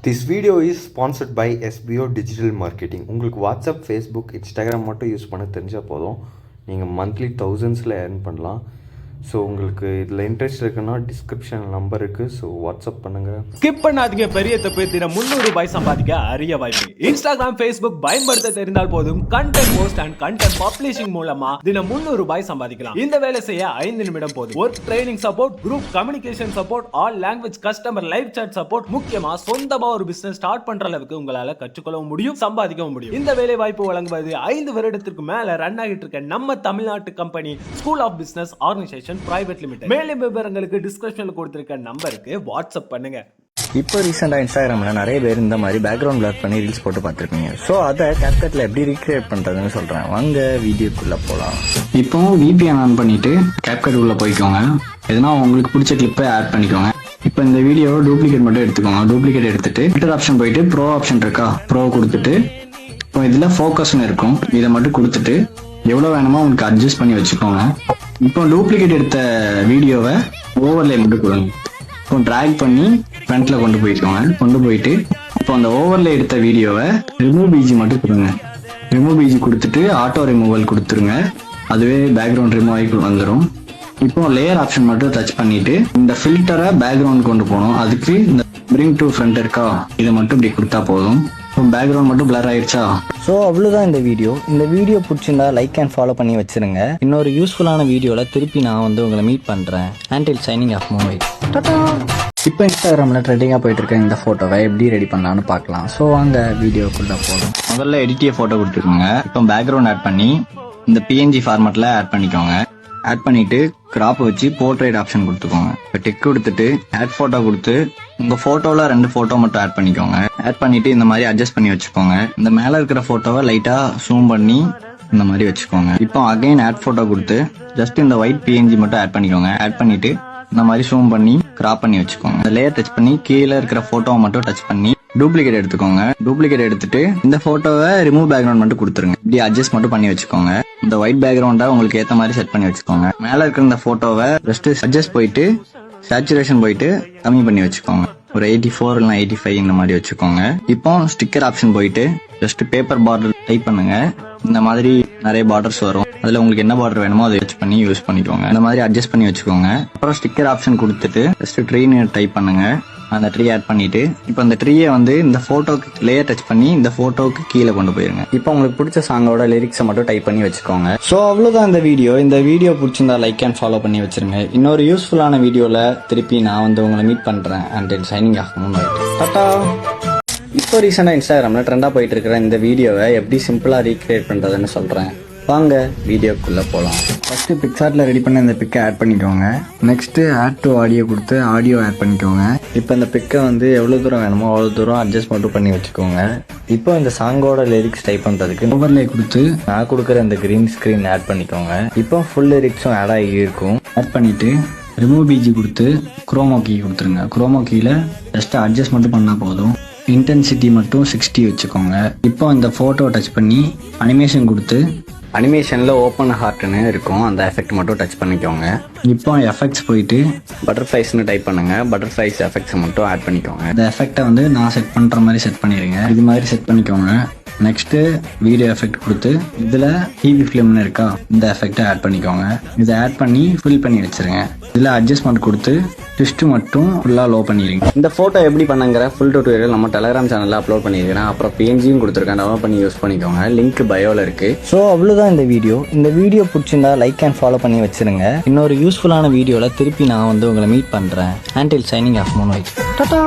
This video is sponsored by SBO Digital Marketing. உங்களுக்கு WhatsApp, Facebook, Instagram மட்டும் use பண்ண தெரிஞ்சால் போதும். நீங்கள் மந்த்லி தௌசண்ட்ஸில் ஏர்ன் பண்ணலாம். ஸோ உங்களுக்கு இதில் இன்ட்ரெஸ்ட் இருக்குன்னா டிஸ்கிரிப்ஷன் நம்பர் இருக்குது. ஸோ வாட்ஸ்அப் பண்ணுங்கள். ஸ்கிப் பண்ணாதீங்க. பெரிய தப்பு. தினம் 300 ரூபாய் சம்பாதிக்க அரிய வாய்ப்பு. இன்ஸ்டாகிராம், ஃபேஸ்புக் பயன்படுத்த தெரிந்தால் போதும். Content post and content publishing மூலமா தினம் 300 ரூபாய் சம்பாதிக்கலாம். இந்த வேலை செய்ய 5 நிமிடம் போதும். Work training support, group communication support, all language customer live chat support, முக்கியமா சொந்தமா ஒரு பிசினஸ் ஸ்டார்ட் பண்ற அளவுக்கு உங்களால கற்றுக்கொள்ளவும் முடியும், சம்பாதிக்கவும் முடியும். இந்த வேலை வாய்ப்பு வழங்குவது 5 வருடத்திற்கு மேல ரன் ஆகிட்டு இருக்க நம்ம தமிழ்நாட்டு company school of business organisation private limited. மேலும் விவரங்களுக்கு டிஸ்கிரிப்ஷன்ல கொடுத்திருக்க நம்பருக்கு வாட்ஸ்அப் பண்ணுங்க. இப்போ ரீசெண்டாக இன்ஸ்டாகிராமில் நிறைய பேர் இந்த மாதிரி பேக்ரவுண்ட் பிளர் பண்ணி ரீல்ஸ் போட்டு பார்த்துருப்பீங்க. ஸோ அதை கேப்கட்டில் எப்படி ரீக்ரியேட் பண்ணுறதுன்னு சொல்கிறேன். வாங்க வீடியோக்குள்ளே போகலாம். இப்போ VPN ஆன் பண்ணிட்டு கேப்கட் உள்ள போய்க்கோங்க. எதுனா உங்களுக்கு பிடிச்ச கிளிப்பை ஆட் பண்ணிக்கோங்க. இப்போ இந்த வீடியோவை டூப்ளிகேட் மட்டும் எடுத்துக்கோங்க. டூப்ளிகேட் எடுத்துட்டு ஃபில்டர் ஆப்ஷன் போயிட்டு ப்ரோ ஆப்ஷன் இருக்கா, ப்ரோ கொடுத்துட்டு இப்போ இதில் ஃபோக்கஸ்னு இருக்கும், இதை மட்டும் கொடுத்துட்டு எவ்வளோ வேணுமோ உங்களுக்கு அட்ஜஸ்ட் பண்ணி வச்சுக்கோங்க. இப்போ டூப்ளிகேட் எடுத்த வீடியோவை ஓவர்லே மட்டும் கொடுங்க. இப்போ ட்ராக் பண்ணி ஃப்ரண்ட்ல கொண்டு போய்க்கோங்க. கொண்டு போயிட்டு இப்போ அந்த ஓவர்லே எடுத்த வீடியோவை ரிமூவ் பிஜி மட்டும் கொடுங்க. ரிமூவ் பிஜி கொடுத்துட்டு ஆட்டோ ரிமூவல் கொடுத்துருங்க. அதுவே பேக்ரவுண்ட் ரிமூவ் ஆகி வந்துடும். இப்போ லேயர் ஆப்ஷன் மட்டும் டச் பண்ணிட்டு இந்த ஃபில்டரை பேக்ரவுண்ட் கொண்டு போகணும். அதுக்கு இந்த பிரிங் டு ஃப்ரண்ட் இருக்கா, இதை மட்டும் இப்படி கொடுத்தா போதும். இப்போ பேக்ரவுண்ட் மட்டும் பிளர் ஆயிடுச்சா. ஸோ அவ்வளோதான் இந்த வீடியோ பிடிச்சிருந்தா லைக் அண்ட் ஃபாலோ பண்ணி வச்சிருங்க. இன்னொரு யூஸ்ஃபுல்லான வீடியோவில் திருப்பி நான் உங்களை மீட் பண்ணுறேன். Until signing off movie. இப்போ இன்ஸ்டாகிராமில் ட்ரெண்டிங்காக போயிட்டு இருக்க இந்த ஃபோட்டோவை எப்படி ரெடி பண்ணலான்னு பார்க்கலாம். ஸோ வாங்க வீடியோக்குள்ளே போகலாம். முதல்ல எடிட்டிய ஃபோட்டோ கொடுத்துருக்கோங்க. இப்போ பேக்ரவுண்ட் ஆட் பண்ணி இந்த PNG ஃபார்மேட்டில் ஆட் பண்ணிக்கோங்க. ஆட் பண்ணிட்டு கிராப் வச்சு போர்ட்ரேட் ஆப்ஷன் கொடுத்துக்கோங்க. இப்போ டிக் கொடுத்துட்டு ஆட் ஃபோட்டோ கொடுத்து உங்க போட்டோல 2 போட்டோ மட்டும் ஆட் பண்ணிக்கோங்க. ஆட் பண்ணிட்டு இந்த மாதிரி அட்ஜஸ்ட் பண்ணி வச்சுக்கோங்க. இந்த மேல இருக்கிற போட்டோவை லைட்டா ஜூம் பண்ணி இந்த மாதிரி வச்சுக்கோங்க. இப்போ அகைன் ஆட் போட்டோ கொடுத்து ஜஸ்ட் இந்த ஒயிட் PNG மட்டும் ஆட் பண்ணிக்கோங்க. ஆட் பண்ணிட்டு இந்த மாதிரி ஜூம் பண்ணி கிராப் பண்ணி வச்சுக்கோங்க. இந்த லேயர் டச் பண்ணி கீழே இருக்கிற போட்டோவை மட்டும் டச் பண்ணி டூப்ளிகேட் எடுத்துக்கோங்க. டூப்ளிகேட் எடுத்துட்டு இந்த போட்டோவை ரிமூவ் பேக்ரவுண்ட் மட்டும் கொடுத்துருங்க. இப்படி அட்ஜஸ்ட் மட்டும் பண்ணி வச்சுக்கோங்க. இந்த ஒயிட் பேக்ரவுண்டை உங்களுக்கு ஏத்த மாதிரி செட் பண்ணி வச்சுக்கோங்க. மேல இருக்கிற இந்த போட்டோவை ஜஸ்ட் அட்ஜஸ்ட் போயிட்டு சேச்சுரேஷன் போயிட்டு கம்மி பண்ணி வச்சுக்கோங்க. ஒரு 84 இல்ல 85 இந்த மாதிரி வச்சுக்கோங்க. இப்போ ஸ்டிக்கர் ஆப்ஷன் போயிட்டு ஜஸ்ட் பேப்பர் பார்டர் டைப் பண்ணுங்க. இந்த மாதிரி நிறைய பார்டர்ஸ் வரும். அதுல உங்களுக்கு என்ன பார்டர் வேணுமோ அதை வச்சு பண்ணி யூஸ் பண்ணிக்கோங்க. இந்த மாதிரி அட்ஜஸ்ட் பண்ணி வச்சுக்கோங்க. அப்புறம் ஸ்டிக்கர் ஆப்ஷன் கொடுத்துட்டு ஜஸ்ட் ட்ரீன்னு டைப் பண்ணுங்க. அந்த ட்ரீ ஆட் பண்ணிட்டு இப்போ அந்த ட்ரீயை இந்த போட்டோக்கு லேயர் டச் பண்ணி இந்த போட்டோக்கு கீழே கொண்டு போயிருங்க. இப்போ உங்களுக்கு பிடிச்ச சாங்கோட லிரிக்ஸை மட்டும் டைப் பண்ணி வச்சுக்கோங்க. ஸோ அவ்வளோதான் இந்த வீடியோ பிடிச்சிருந்தா லைக் அண்ட் ஃபாலோ பண்ணி வச்சிருங்க. இன்னொரு யூஸ்ஃபுல்லான வீடியோவில் திருப்பி நான் உங்களை மீட் பண்ணுறேன். Until signing off movie. Tata. இப்போ ரீசெண்டாக இன்ஸ்டாகிராமில் ட்ரெண்டாக போயிட்டு இருக்கிற இந்த வீடியோவை எப்படி சிம்பிளாக ரீக்ரியேட் பண்ணுறதுன்னு சொல்கிறேன். வாங்க வீடியோக்குள்ளே போகலாம். ஃபஸ்ட்டு பிக்சார்ட்டில் ரெடி பண்ண இந்த பிக்கை ஆட் பண்ணிக்கோங்க. நெக்ஸ்ட்டு ஆட் டு ஆடியோ கொடுத்து ஆடியோ ஆட் பண்ணிக்கோங்க. இப்போ இந்த பிக்கை எவ்வளோ தூரம் வேணுமோ அவ்வளோ தூரம் அட்ஜஸ்ட் மட்டும் பண்ணி வச்சுக்கோங்க. இப்போ இந்த சாங்கோட லிரிக்ஸ் டைப் பண்ணுறதுக்கு ஓவர்லே கொடுத்து நான் கொடுக்குற இந்த கிரீன் ஸ்க்ரீன் ஆட் பண்ணிக்கோங்க. இப்போ ஃபுல் லிரிக்ஸும் ஆட் ஆகி இருக்கும். ஆட் பண்ணிவிட்டு ரிமூவ் பிஜி கொடுத்து குரோமோ கீ கொடுத்துருங்க. குரோமோ கீழே ஜஸ்ட் அட்ஜஸ்ட் மட்டும் பண்ணால் போதும். இன்டென்சிட்டி மட்டும் 60 வச்சுக்கோங்க. இப்போ இந்த ஃபோட்டோ டச் பண்ணி அனிமேஷன் கொடுத்து அனிமேஷனில் ஓப்பன் ஹார்ட்னு இருக்கும், அந்த எஃபெக்ட் மட்டும் டச் பண்ணிக்கோங்க. இப்போ எஃபெக்ட்ஸ் போயிட்டு பட்டர்ஃப்ளைஸ்னு டைப் பண்ணுங்க. பட்டர்ஃப்ளைஸ் எஃபெக்ட்ஸை மட்டும் ஆட் பண்ணிக்கோங்க. இந்த எஃபெக்டை நான் செட் பண்ணுற மாதிரி செட் பண்ணிடுங்க. இது மாதிரி செட் பண்ணிக்கோங்க. நெக்ஸ்ட்டு வீடியோ எஃபெக்ட் கொடுத்து இதில் டிவி ஃபிலிம்னு இருக்கா, இந்த எஃபெக்டை ஆட் பண்ணிக்கோங்க. இதை ஆட் பண்ணி ஃபில் பண்ணி வச்சுருங்க. இதில் அட்ஜஸ்ட்மெண்ட் கொடுத்து ட்விஸ்ட்டு மட்டும் ஃபுல்லாக லோ பண்ணிடுங்க. இந்த ஃபோட்டோ எப்படி பண்ணுங்கிற ஃபுல் டியூட்டோரியல் நம்ம டெலிகிராம் சேனலில் அப்லோட் பண்ணியிருக்கேன். அப்புறம் PNGயும் கொடுத்துருக்கேன், டவுன்லோட் பண்ணி யூஸ் பண்ணிக்கோங்க. லிங்க் பயோவில் இருக்குது. ஸோ அவ்வளோதான் இந்த வீடியோ பிடிச்சிருந்தா லைக் அண்ட் ஃபாலோ பண்ணி வச்சிருங்க. இன்னொரு யூஸ்ஃபுல்லான வீடியோவில் திருப்பி நான் உங்களை மீட் பண்ணுறேன். Until signing off movie. Tata.